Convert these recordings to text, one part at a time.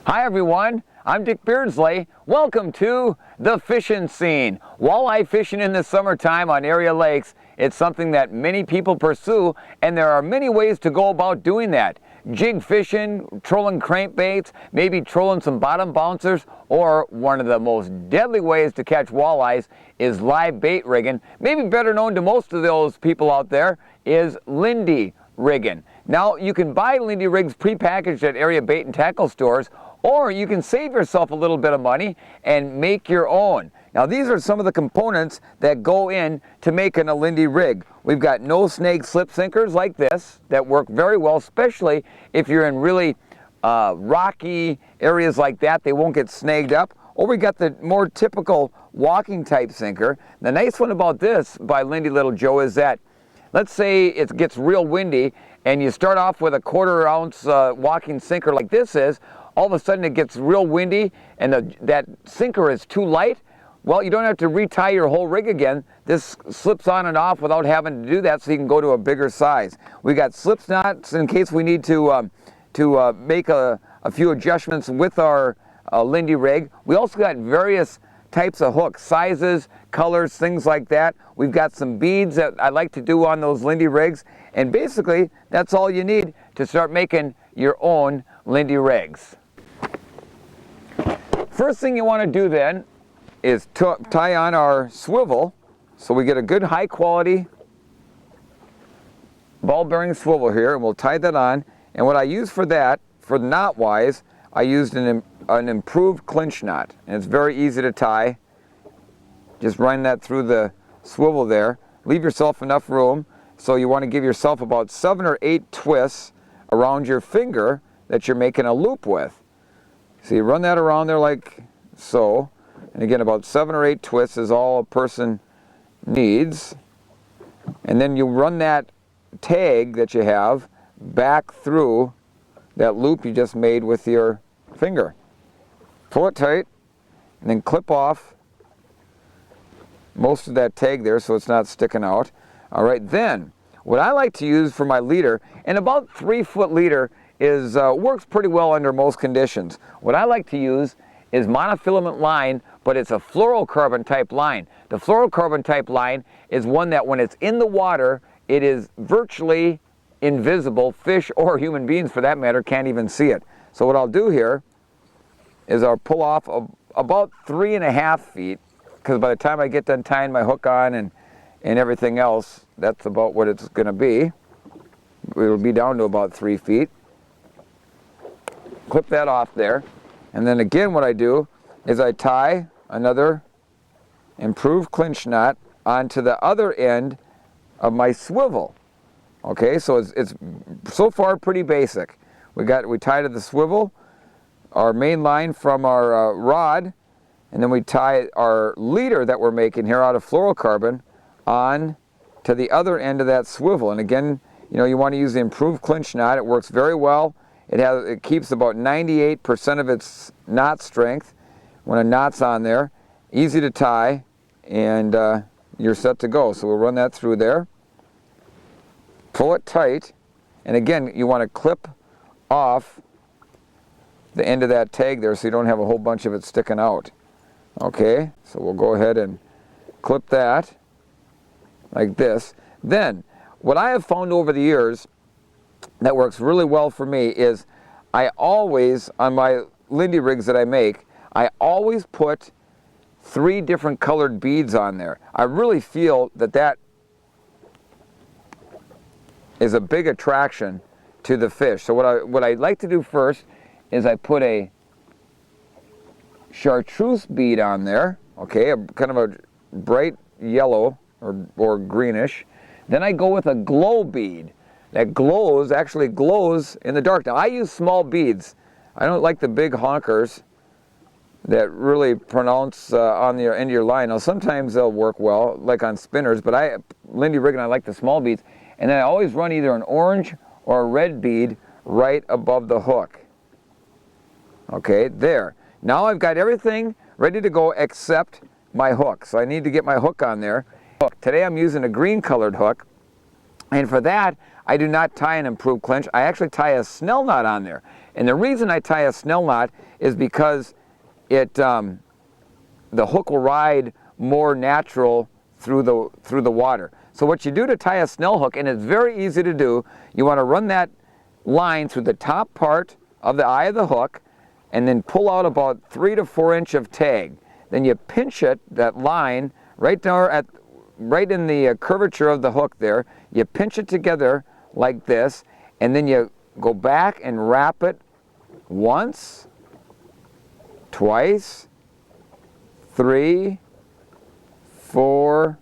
Hi everyone, I'm Dick Beardsley. Welcome to the fishing scene. Walleye fishing in the summertime on area lakes. It's something that many people pursue, and there are many ways to go about doing that. Jig fishing, trolling crankbaits, maybe trolling some bottom bouncers, or one of the most deadly ways to catch walleyes is live bait rigging. Maybe better known to most of those people out there is Lindy rigging. Now, you can buy Lindy rigs prepackaged at area bait and tackle stores, or you can save yourself a little bit of money and make your own. Now, these are some of the components that go in to making a Lindy rig. We've got no snag slip sinkers like this that work very well, especially if you're in really rocky areas like that. They won't get snagged up. Or we got the more typical walking type sinker. The nice one about this by Lindy Little Joe is that, let's say it gets real windy and you start off with a 1/4 ounce walking sinker like this is. All of a sudden it gets real windy and that sinker is too light. Well, you don't have to retie your whole rig again. This slips on and off without having to do that, so you can go to a bigger size. We got slip knots in case we need to make a few adjustments with our Lindy rig. We also got various types of hooks, sizes, colors, things like that. We've got some beads that I like to do on those Lindy rigs, and basically that's all you need to start making your own Lindy rigs. First thing you want to do then is tie on our swivel so we get a good high quality ball bearing swivel here, and we'll tie that on. And what I use for that, for knot wise, I used an improved clinch knot, and it's very easy to tie. Just run that through the swivel there. Leave yourself enough room, so you want to give yourself about 7 or 8 twists around your finger that you're making a loop with. So you run that around there like so, and again about 7 or 8 twists is all a person needs. And then you run that tag that you have back through that loop you just made with your finger. Pull it tight and then clip off most of that tag there so it's not sticking out. All right, then what I like to use for my leader, and about 3-foot leader is works pretty well under most conditions. What I like to use is monofilament line, but it's a fluorocarbon type line. The fluorocarbon type line is one that when it's in the water, it is virtually invisible. Fish or human beings for that matter can't even see it. So what I'll do here is I'll pull off about 3.5 feet, because by the time I get done tying my hook on and everything else, that's about what it's going to be. It'll be down to about 3 feet. Clip that off there, and then again what I do is I tie another improved clinch knot onto the other end of my swivel. Okay, so it's so far pretty basic. We tie to the swivel our main line from our rod, and then we tie our leader that we're making here out of fluorocarbon on to the other end of that swivel. And again, you know, you want to use the improved clinch knot. It works very well. It keeps about 98% of its knot strength when a knot's on there. Easy to tie, and you're set to go. So we'll run that through there. Pull it tight, and again, you want to clip off the end of that tag there so you don't have a whole bunch of it sticking out. Okay, so we'll go ahead and clip that like this. Then, what I have found over the years that works really well for me is I always, on my Lindy rigs that I make, I always put 3 different colored beads on there. I really feel that is a big attraction to the fish. So what I like to do first is I put a chartreuse bead on there, okay, kind of a bright yellow or greenish. Then I go with a glow bead that actually glows in the dark. Now I use small beads. I don't like the big honkers that really pronounce on the end of your line. Now sometimes they'll work well, like on spinners, but Lindy rigging, I like the small beads. And then I always run either an orange or a red bead right above the hook. Okay, there. Now I've got everything ready to go except my hook. So I need to get my hook on there. Today I'm using a green colored hook, and for that I do not tie an improved clinch. I actually tie a snell knot on there. And the reason I tie a snell knot is because the hook will ride more natural through the water. So what you do to tie a snell hook, and it's very easy to do, you want to run that line through the top part of the eye of the hook and then pull out about 3 to 4 inch of tag. Then you pinch it, that line, right in the curvature of the hook there. You pinch it together like this, and then you go back and wrap it once, twice, 3, 4,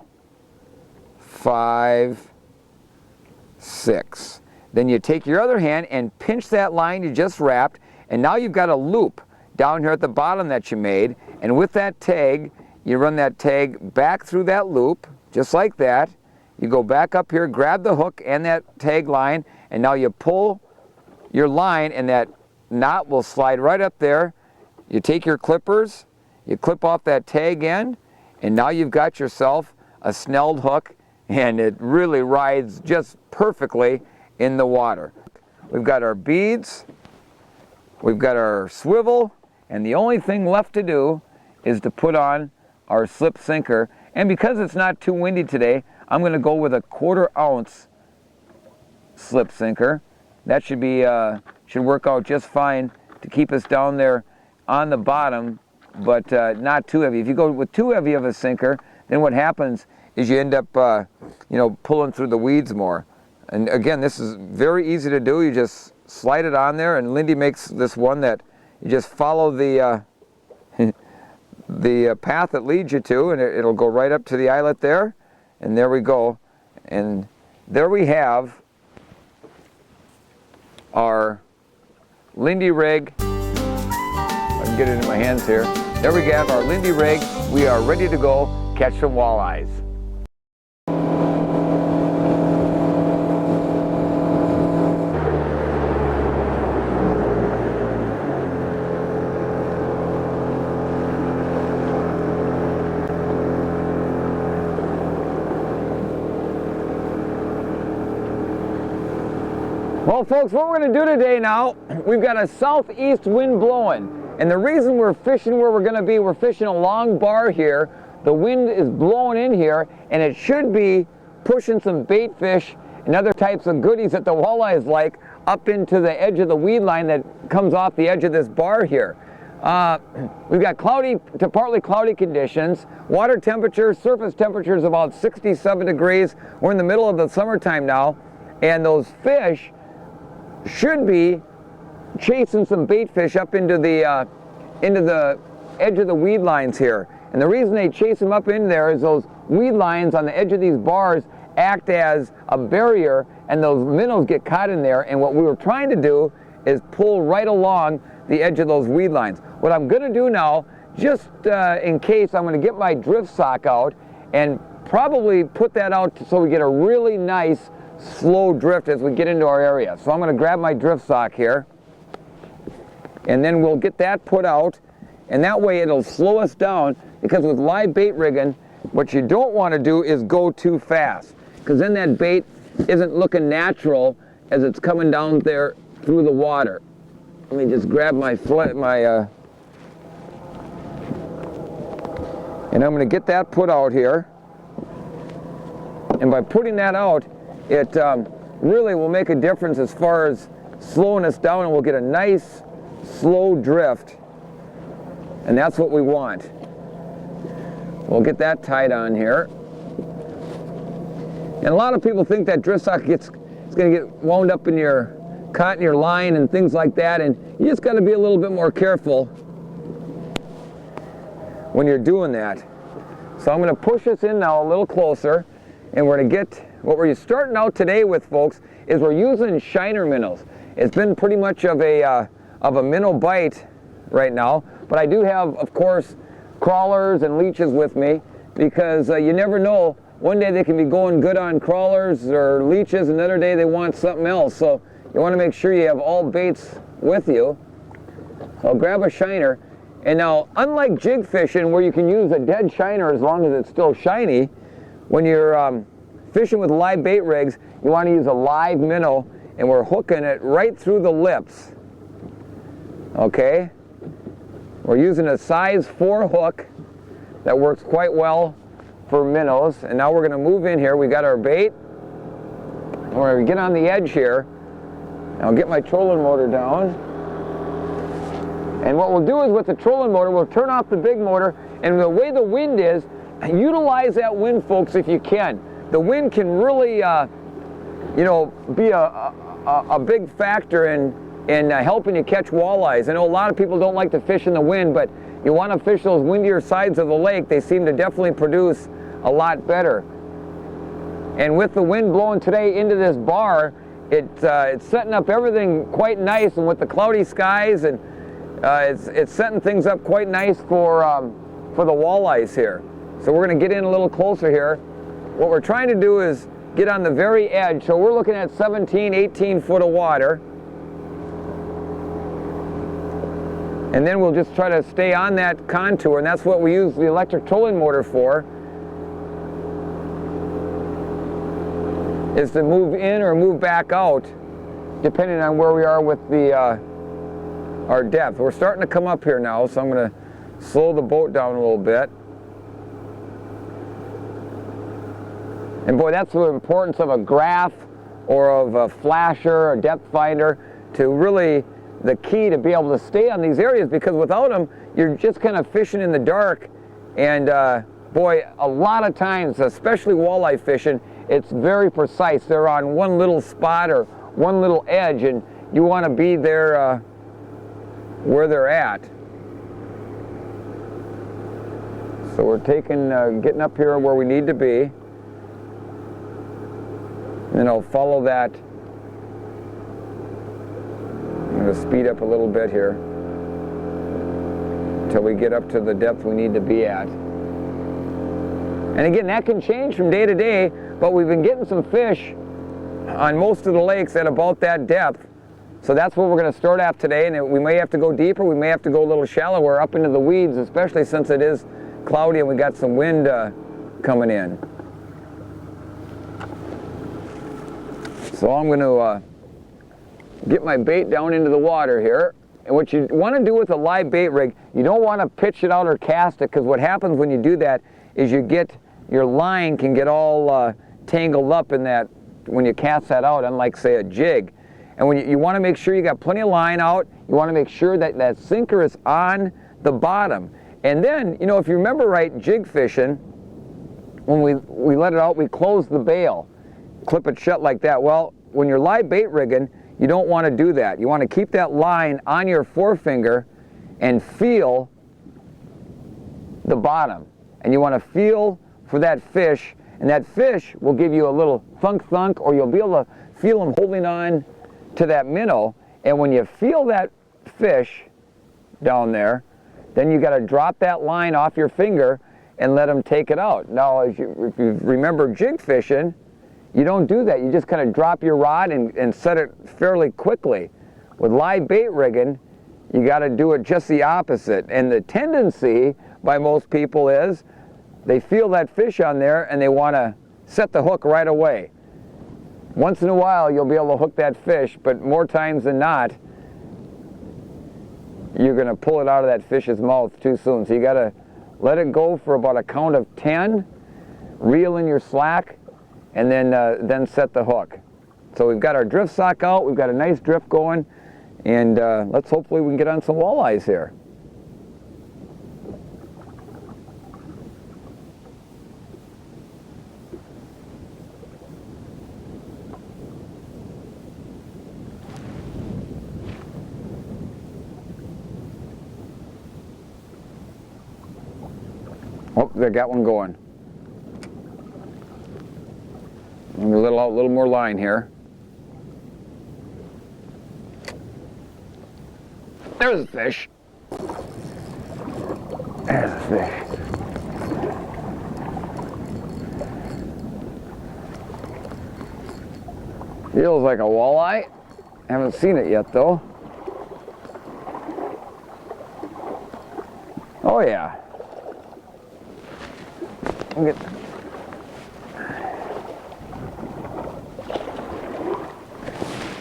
5, 6. Then you take your other hand and pinch that line you just wrapped, and now you've got a loop down here at the bottom that you made, and with that tag, you run that tag back through that loop, just like that. You go back up here, grab the hook and that tag line, and now you pull your line, and that knot will slide right up there. You take your clippers, you clip off that tag end, and now you've got yourself a snelled hook, and it really rides just perfectly in the water. We've got our beads, we've got our swivel, and the only thing left to do is to put on our slip sinker. And because it's not too windy today, I'm going to go with a 1/4 ounce slip sinker. That should work out just fine to keep us down there on the bottom, but not too heavy. If you go with too heavy of a sinker, then what happens is you end up pulling through the weeds more. And again, this is very easy to do. You just slide it on there, and Lindy makes this one that you just follow the the path that leads you to, and it'll go right up to the eyelet there, and there we go. And there we have our Lindy rig. I can get it in my hands here. There we have our Lindy rig. We are ready to go catch some walleyes. Well, folks, what we're going to do today now, we've got a southeast wind blowing. And the reason we're fishing where we're going to be, we're fishing a long bar here. The wind is blowing in here, and it should be pushing some bait fish and other types of goodies that the walleyes like up into the edge of the weed line that comes off the edge of this bar here. We've got cloudy to partly cloudy conditions. Water temperature, surface temperature is about 67 degrees. We're in the middle of the summertime now, and those fish should be chasing some bait fish up into the edge of the weed lines here. And the reason they chase them up in there is those weed lines on the edge of these bars act as a barrier, and those minnows get caught in there. And what we were trying to do is pull right along the edge of those weed lines. What I'm going to do now, just in case, I'm going to get my drift sock out and probably put that out so we get a really nice slow drift as we get into our area. So I'm going to grab my drift sock here, and then we'll get that put out, and that way it'll slow us down, because with live bait rigging, what you don't want to do is go too fast, because then that bait isn't looking natural as it's coming down there through the water. Let me just grab my and I'm going to get that put out here, and by putting that out, it really will make a difference as far as slowing us down, and we'll get a nice slow drift, and that's what we want. We'll get that tied on here. And a lot of people think that drift sock is going to get wound up in caught in your line and things like that, and you just got to be a little bit more careful when you're doing that. So I'm going to push this in now a little closer, and we're going to get what we're starting out today with, folks, is we're using shiner minnows. It's been pretty much of a minnow bite right now, but I do have, of course, crawlers and leeches with me, because you never know. One day they can be going good on crawlers or leeches, another day they want something else. So you want to make sure you have all baits with you. So I'll grab a shiner. And now, unlike jig fishing, where you can use a dead shiner as long as it's still shiny, when you're fishing with live bait rigs, you want to use a live minnow, and we're hooking it right through the lips. Okay, we're using a size 4 hook that works quite well for minnows. And now we're going to move in here. We got our bait. We're going to get on the edge here. I'll get my trolling motor down. And what we'll do is with the trolling motor, we'll turn off the big motor, and the way the wind is, utilize that wind, folks, if you can. The wind can really, you know, be a big factor in helping you catch walleyes. I know a lot of people don't like to fish in the wind, but you want to fish those windier sides of the lake. They seem to definitely produce a lot better. And with the wind blowing today into this bar, it's setting up everything quite nice, and with the cloudy skies, and it's setting things up quite nice for the walleyes here. So we're going to get in a little closer here. What we're trying to do is get on the very edge. So we're looking at 17, 18 foot of water. And then we'll just try to stay on that contour, and that's what we use the electric trolling motor for, is to move in or move back out depending on where we are with the our depth. We're starting to come up here now, so I'm going to slow the boat down a little bit. And boy, that's the importance of a graph or of a flasher or depth finder, to really the key to be able to stay on these areas, because without them you're just kind of fishing in the dark. And boy, a lot of times, especially walleye fishing, it's very precise. They're on one little spot or one little edge, and you want to be there where they're at. So we're getting up here where we need to be. And I'll follow that. I'm going to speed up a little bit here until we get up to the depth we need to be at. And again, that can change from day to day, but we've been getting some fish on most of the lakes at about that depth. So that's what we're going to start at today, and we may have to go deeper, we may have to go a little shallower up into the weeds, especially since it is cloudy and we got some wind coming in. So I'm going to get my bait down into the water here. And what you want to do with a live bait rig, you don't want to pitch it out or cast it, because what happens when you do that is your line can get all tangled up in that when you cast that out, unlike say a jig. And when you want to make sure you got plenty of line out, you want to make sure that that sinker is on the bottom. And then, you know, if you remember right, jig fishing, when we let it out, we close the bail, clip it shut like that. Well, when you're live bait rigging, you don't want to do that. You want to keep that line on your forefinger and feel the bottom. And you want to feel for that fish, and that fish will give you a little thunk, or you'll be able to feel them holding on to that minnow. And when you feel that fish down there, then you got to drop that line off your finger and let them take it out. Now, if you remember jig fishing, you don't do that. You just kind of drop your rod and set it fairly quickly. With live bait rigging, you got to do it just the opposite. And the tendency by most people is they feel that fish on there and they want to set the hook right away. Once in a while you'll be able to hook that fish, but more times than not, you're going to pull it out of that fish's mouth too soon. So you got to let it go for about a count of 10, reel in your slack, and then set the hook. So we've got our drift sock out, we've got a nice drift going, and let's hopefully we can get on some walleyes here. Oh, they got one going. I'm going to let out a little more line here. There's a fish. There's a fish. Feels like a walleye. Haven't seen it yet though. Oh yeah. Get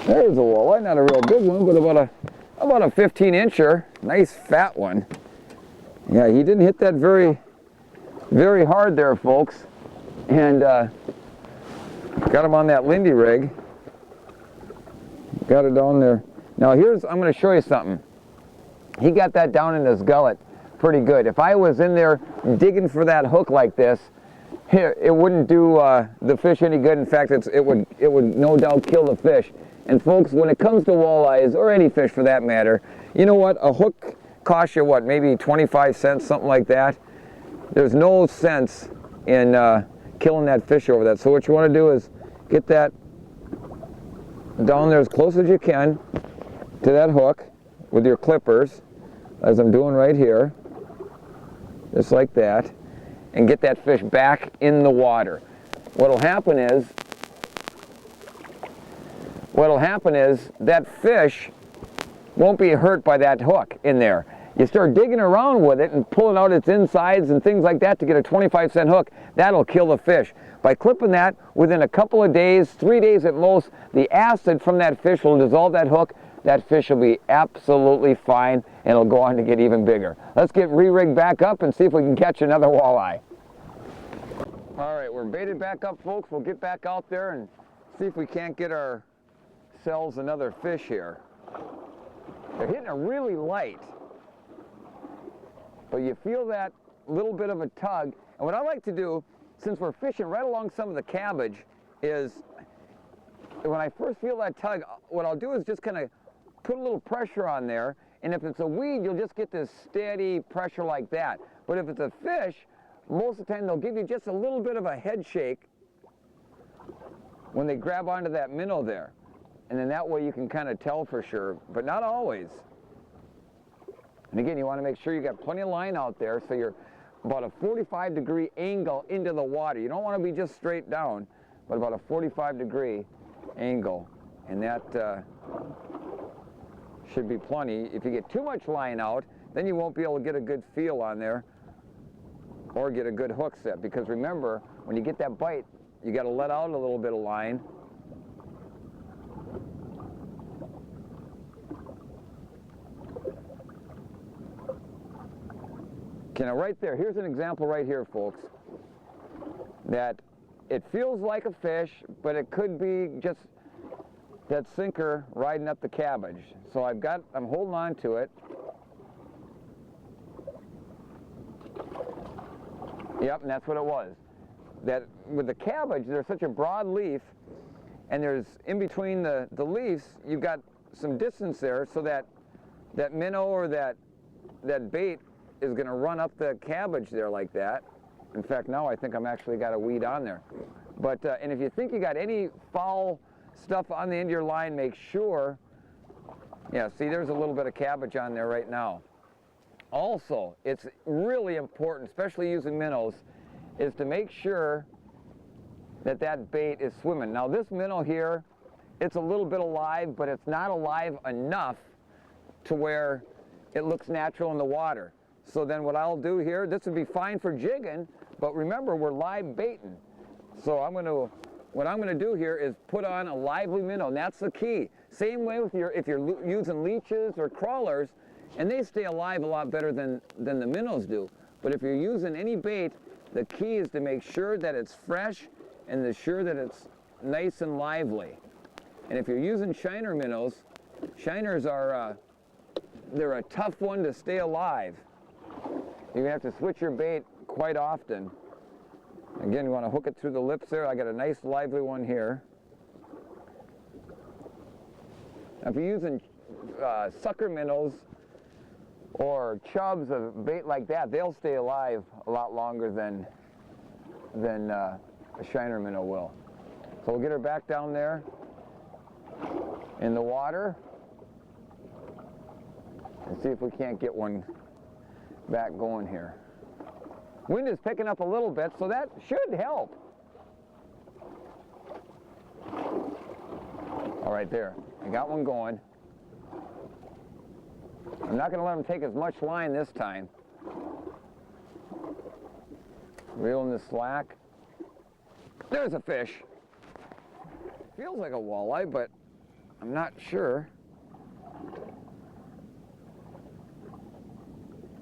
there's a walleye, not a real big one, but about about a 15-incher, nice fat one. Yeah, he didn't hit that very hard there, folks. And got him on that Lindy rig. Got it down there. Now I'm going to show you something. He got that down in his gullet pretty good. If I was in there digging for that hook like this, it wouldn't do the fish any good. In fact, it would no doubt kill the fish. And folks, when it comes to walleyes, or any fish for that matter, you know what? A hook costs you what, maybe 25 cents, something like that. There's no sense in killing that fish over that. So what you want to do is get that down there as close as you can to that hook with your clippers, as I'm doing right here, just like that, and get that fish back in the water. What'll happen is that fish won't be hurt by that hook in there. You start digging around with it and pulling out its insides and things like that to get a 25-cent hook, that'll kill the fish. By clipping that, within a couple of days, 3 days at most, the acid from that fish will dissolve that hook. That fish will be absolutely fine, and it'll go on to get even bigger. Let's get re-rigged back up and see if we can catch another walleye. All right, we're baited back up, folks. We'll get back out there and see if we can't get ourselves another fish here. They're hitting it really light, but you feel that little bit of a tug. And what I like to do, since we're fishing right along some of the cabbage, is when I first feel that tug, what I'll do is just kind of put a little pressure on there, and if it's a weed, you'll just get this steady pressure like that. But if it's a fish, most of the time they'll give you just a little bit of a head shake when they grab onto that minnow there. And then that way you can kind of tell for sure, but not always. And again, you want to make sure you got plenty of line out there, so you're about a 45-degree angle into the water. You don't want to be just straight down, but about a 45-degree angle. And that should be plenty. If you get too much line out, then you won't be able to get a good feel on there or get a good hook set. Because remember, when you get that bite, you got to let out a little bit of line. Okay, now right there, here's an example right here, folks, that it feels like a fish, but it could be just that sinker riding up the cabbage. So I'm holding on to it. Yep, and that's what it was. That with the cabbage, there's such a broad leaf, and there's in between the leaves, you've got some distance there, so that minnow or that bait is going to run up the cabbage there like that. In fact, now I think I'm actually got a weed on there. But and if you think you got any foul stuff on the end of your line, make sure. Yeah, see, there's a little bit of cabbage on there right now. Also, it's really important, especially using minnows, is to make sure that that bait is swimming. Now this minnow here, it's a little bit alive, but it's not alive enough to where it looks natural in the water. So then what I'll do here, this would be fine for jigging, but remember, we're live baiting. So what I'm going to do here is put on a lively minnow, and that's the key. Same way with if you're using leeches or crawlers, and they stay alive a lot better than the minnows do. But if you're using any bait, the key is to make sure that it's fresh and to sure that it's nice and lively. And if you're using shiner minnows, shiners are they're a tough one to stay alive. You're going to have to switch your bait quite often. Again, you want to hook it through the lips there. I got a nice lively one here. Now, if you're using sucker minnows or chubs, a bait like that, they'll stay alive a lot longer than a shiner minnow will. So we'll get her back down there in the water and see if we can't get one back going here. Wind is picking up a little bit, so that should help. All right, there. I got one going. I'm not going to let him take as much line this time. Reeling the slack. There's a fish. Feels like a walleye, but I'm not sure.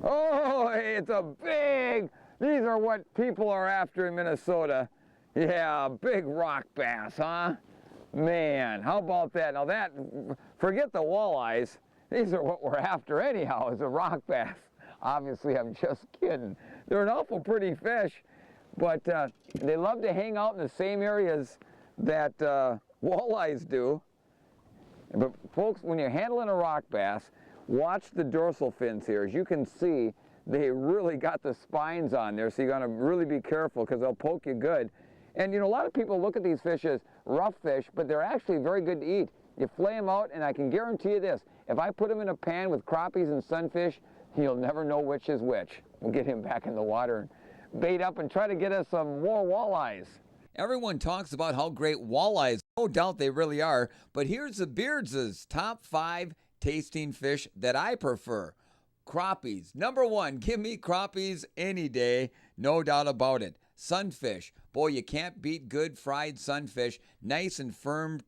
Oh, hey, it's a big, these are what people are after in Minnesota. Yeah, big rock bass, huh? Man, how about that? Now that, forget the walleyes. These are what we're after anyhow, is a rock bass. Obviously, I'm just kidding. They're an awful pretty fish, but they love to hang out in the same areas that walleyes do. But folks, when you're handling a rock bass, watch the dorsal fins here. As you can see, they really got the spines on there, so you gotta really be careful because they'll poke you good. And you know, a lot of people look at these fish as rough fish, but they're actually very good to eat. You flay them out, and I can guarantee you this, if I put them in a pan with crappies and sunfish, you'll never know which is which. We'll get him back in the water and bait up and try to get us some more walleyes. Everyone talks about how great walleyes, no doubt they really are, but here's the Beards' top 5 tasting fish that I prefer. Crappies. Number 1, give me crappies any day, no doubt about it. Sunfish. Boy, you can't beat good fried sunfish. Nice and firm,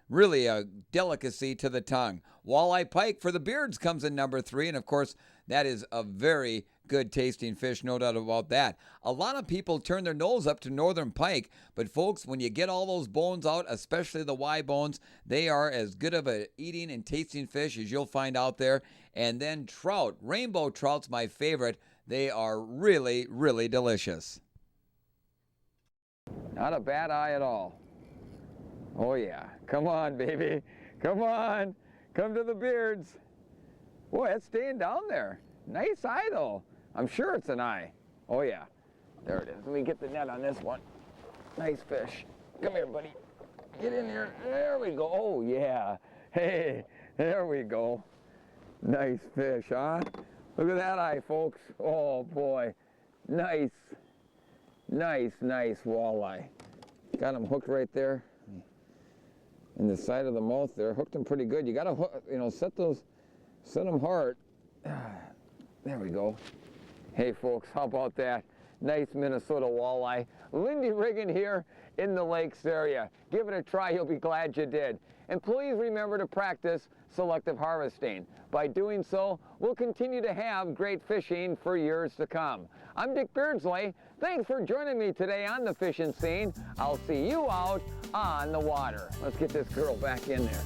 really a delicacy to the tongue. Walleye pike for the Beards comes in number 3, and of course, that is a very good tasting fish, no doubt about that. A lot of people turn their nose up to northern pike, but folks, when you get all those bones out, especially the Y bones, they are as good of a eating and tasting fish as you'll find out there. And then trout. Rainbow trout's my favorite. They are really, really delicious. Not a bad eye at all. Oh yeah, come on baby, come on, come to the Beards. Boy, it's staying down there. Nice eye though. I'm sure it's an eye. Oh yeah, there it is. Let me get the net on this one. Nice fish. Come here, buddy. Get in here. There we go. Oh yeah. Hey, there we go. Nice fish, huh? Look at that eye, folks. Oh boy. Nice. Nice, nice walleye. Got him hooked right there in the side of the mouth there. Hooked him pretty good. You gotta hook, you know, set them hard. There we go. Hey folks, how about that? Nice Minnesota walleye. Lindy rigging here in the lakes area. Give it a try, you'll be glad you did. And please remember to practice selective harvesting. By doing so, we'll continue to have great fishing for years to come. I'm Dick Beardsley. Thanks for joining me today on the Fishing Scene. I'll see you out on the water. Let's get this girl back in there.